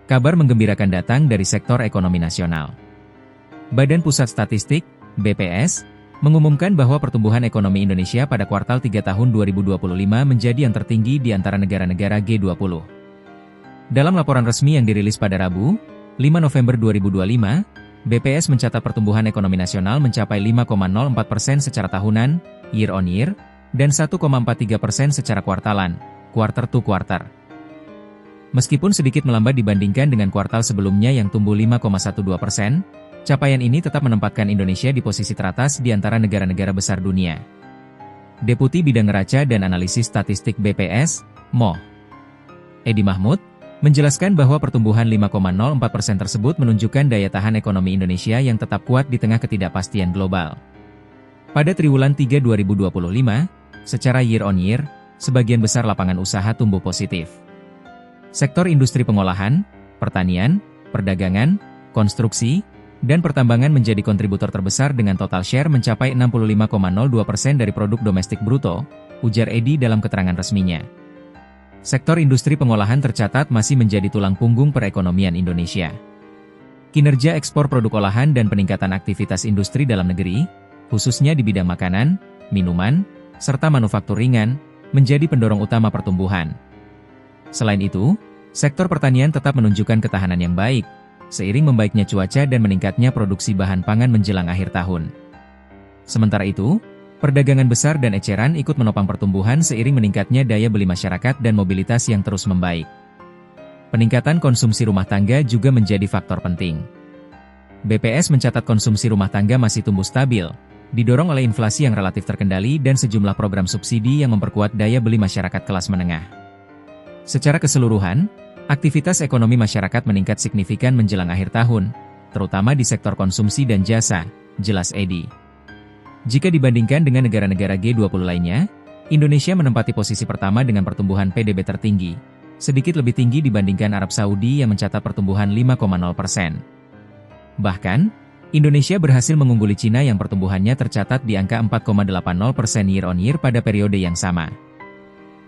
Kabar menggembirakan datang dari sektor ekonomi nasional. Badan Pusat Statistik, BPS, mengumumkan bahwa pertumbuhan ekonomi Indonesia pada kuartal 3 tahun 2025 menjadi yang tertinggi di antara negara-negara G20. Dalam laporan resmi yang dirilis pada Rabu, 5 November 2025, BPS mencatat pertumbuhan ekonomi nasional mencapai 5,04% secara tahunan, year on year, dan 1,43% secara kuartalan, quarter to quarter. Meskipun sedikit melambat dibandingkan dengan kuartal sebelumnya yang tumbuh 5,12%, capaian ini tetap menempatkan Indonesia di posisi teratas di antara negara-negara besar dunia. Deputi Bidang Neraca dan Analisis Statistik BPS, Mo. Edi Mahmud, menjelaskan bahwa pertumbuhan 5,04% tersebut menunjukkan daya tahan ekonomi Indonesia yang tetap kuat di tengah ketidakpastian global. Pada triwulan 3 2025, secara year on year, sebagian besar lapangan usaha tumbuh positif. Sektor industri pengolahan, pertanian, perdagangan, konstruksi, dan pertambangan menjadi kontributor terbesar dengan total share mencapai 65,02% dari produk domestik bruto, ujar Edi dalam keterangan resminya. Sektor industri pengolahan tercatat masih menjadi tulang punggung perekonomian Indonesia. Kinerja ekspor produk olahan dan peningkatan aktivitas industri dalam negeri, khususnya di bidang makanan, minuman, serta manufaktur ringan, menjadi pendorong utama pertumbuhan. Selain itu, sektor pertanian tetap menunjukkan ketahanan yang baik, seiring membaiknya cuaca dan meningkatnya produksi bahan pangan menjelang akhir tahun. Sementara itu, perdagangan besar dan eceran ikut menopang pertumbuhan seiring meningkatnya daya beli masyarakat dan mobilitas yang terus membaik. Peningkatan konsumsi rumah tangga juga menjadi faktor penting. BPS mencatat konsumsi rumah tangga masih tumbuh stabil, didorong oleh inflasi yang relatif terkendali dan sejumlah program subsidi yang memperkuat daya beli masyarakat kelas menengah. Secara keseluruhan, aktivitas ekonomi masyarakat meningkat signifikan menjelang akhir tahun, terutama di sektor konsumsi dan jasa, jelas Edi. Jika dibandingkan dengan negara-negara G20 lainnya, Indonesia menempati posisi pertama dengan pertumbuhan PDB tertinggi, sedikit lebih tinggi dibandingkan Arab Saudi yang mencatat pertumbuhan 5,0%. Bahkan, Indonesia berhasil mengungguli Cina yang pertumbuhannya tercatat di angka 4,80% year on year pada periode yang sama.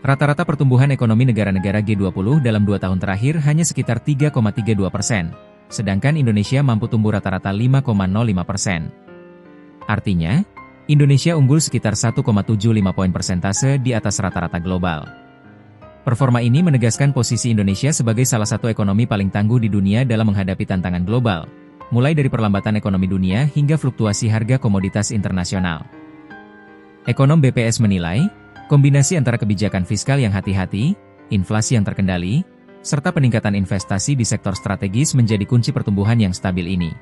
Rata-rata pertumbuhan ekonomi negara-negara G20 dalam 2 tahun terakhir hanya sekitar 3,32%, sedangkan Indonesia mampu tumbuh rata-rata 5,05%. Artinya, Indonesia unggul sekitar 1,75 poin persentase di atas rata-rata global. Performa ini menegaskan posisi Indonesia sebagai salah satu ekonomi paling tangguh di dunia dalam menghadapi tantangan global, mulai dari perlambatan ekonomi dunia hingga fluktuasi harga komoditas internasional. Ekonom BPS menilai, kombinasi antara kebijakan fiskal yang hati-hati, inflasi yang terkendali, serta peningkatan investasi di sektor strategis menjadi kunci pertumbuhan yang stabil ini.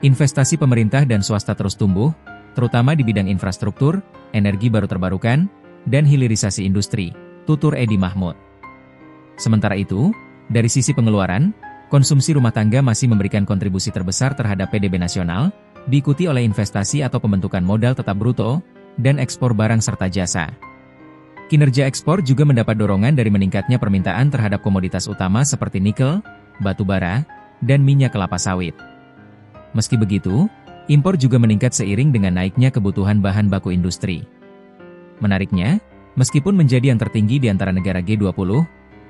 Investasi pemerintah dan swasta terus tumbuh, terutama di bidang infrastruktur, energi baru terbarukan, dan hilirisasi industri, tutur Edi Mahmud. Sementara itu, dari sisi pengeluaran, konsumsi rumah tangga masih memberikan kontribusi terbesar terhadap PDB nasional, diikuti oleh investasi atau pembentukan modal tetap bruto, dan ekspor barang serta jasa. Kinerja ekspor juga mendapat dorongan dari meningkatnya permintaan terhadap komoditas utama seperti nikel, batu bara, dan minyak kelapa sawit. Meski begitu, impor juga meningkat seiring dengan naiknya kebutuhan bahan baku industri. Menariknya, meskipun menjadi yang tertinggi di antara negara G20,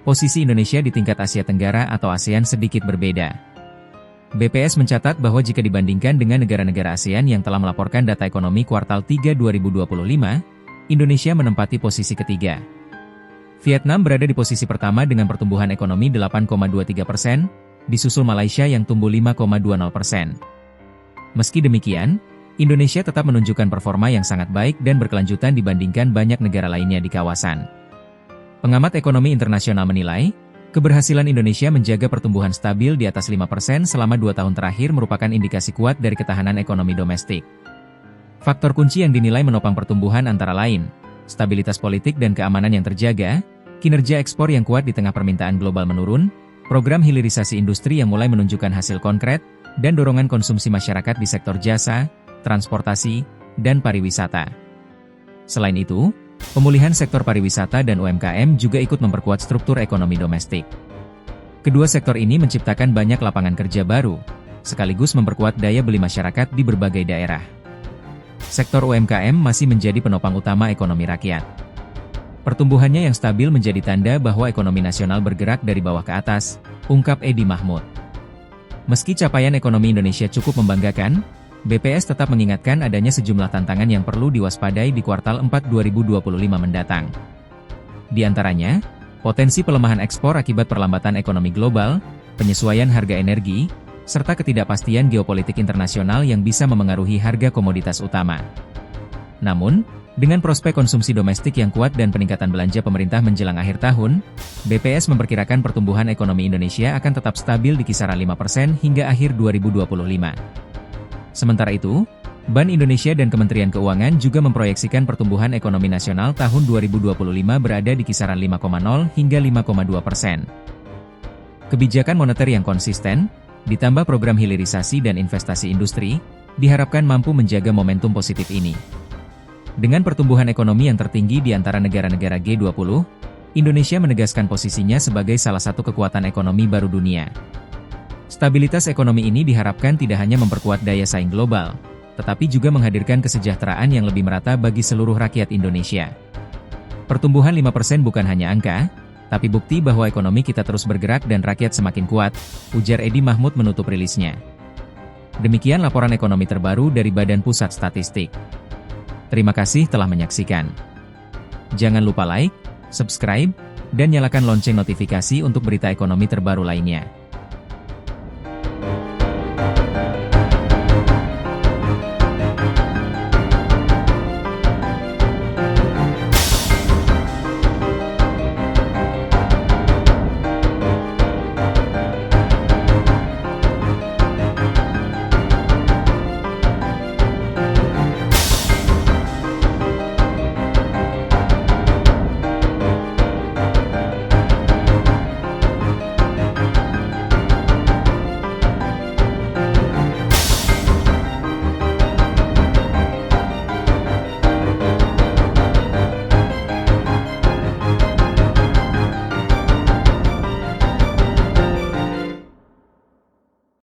posisi Indonesia di tingkat Asia Tenggara atau ASEAN sedikit berbeda. BPS mencatat bahwa jika dibandingkan dengan negara-negara ASEAN yang telah melaporkan data ekonomi kuartal 3 2025, Indonesia menempati posisi ketiga. Vietnam berada di posisi pertama dengan pertumbuhan ekonomi 8,23%, disusul Malaysia yang tumbuh 5,20%. Meski demikian, Indonesia tetap menunjukkan performa yang sangat baik dan berkelanjutan dibandingkan banyak negara lainnya di kawasan. Pengamat ekonomi internasional menilai, keberhasilan Indonesia menjaga pertumbuhan stabil di atas 5% selama 2 tahun terakhir merupakan indikasi kuat dari ketahanan ekonomi domestik. Faktor kunci yang dinilai menopang pertumbuhan antara lain, stabilitas politik dan keamanan yang terjaga, kinerja ekspor yang kuat di tengah permintaan global menurun, program hilirisasi industri yang mulai menunjukkan hasil konkret, dan dorongan konsumsi masyarakat di sektor jasa, transportasi, dan pariwisata. Selain itu, pemulihan sektor pariwisata dan UMKM juga ikut memperkuat struktur ekonomi domestik. Kedua sektor ini menciptakan banyak lapangan kerja baru, sekaligus memperkuat daya beli masyarakat di berbagai daerah. Sektor UMKM masih menjadi penopang utama ekonomi rakyat. Pertumbuhannya yang stabil menjadi tanda bahwa ekonomi nasional bergerak dari bawah ke atas, ungkap Edi Mahmud. Meski capaian ekonomi Indonesia cukup membanggakan, BPS tetap mengingatkan adanya sejumlah tantangan yang perlu diwaspadai di kuartal 4 2025 mendatang. Di antaranya, potensi pelemahan ekspor akibat perlambatan ekonomi global, penyesuaian harga energi, serta ketidakpastian geopolitik internasional yang bisa memengaruhi harga komoditas utama. Namun, dengan prospek konsumsi domestik yang kuat dan peningkatan belanja pemerintah menjelang akhir tahun, BPS memperkirakan pertumbuhan ekonomi Indonesia akan tetap stabil di kisaran 5% hingga akhir 2025. Sementara itu, Bank Indonesia dan Kementerian Keuangan juga memproyeksikan pertumbuhan ekonomi nasional tahun 2025 berada di kisaran 5,0 hingga 5,2%. Kebijakan moneter yang konsisten, ditambah program hilirisasi dan investasi industri, diharapkan mampu menjaga momentum positif ini. Dengan pertumbuhan ekonomi yang tertinggi di antara negara-negara G20, Indonesia menegaskan posisinya sebagai salah satu kekuatan ekonomi baru dunia. Stabilitas ekonomi ini diharapkan tidak hanya memperkuat daya saing global, tetapi juga menghadirkan kesejahteraan yang lebih merata bagi seluruh rakyat Indonesia. Pertumbuhan 5% bukan hanya angka, tapi bukti bahwa ekonomi kita terus bergerak dan rakyat semakin kuat, ujar Edi Mahmud menutup rilisnya. Demikian laporan ekonomi terbaru dari Badan Pusat Statistik. Terima kasih telah menyaksikan. Jangan lupa like, subscribe, dan nyalakan lonceng notifikasi untuk berita ekonomi terbaru lainnya.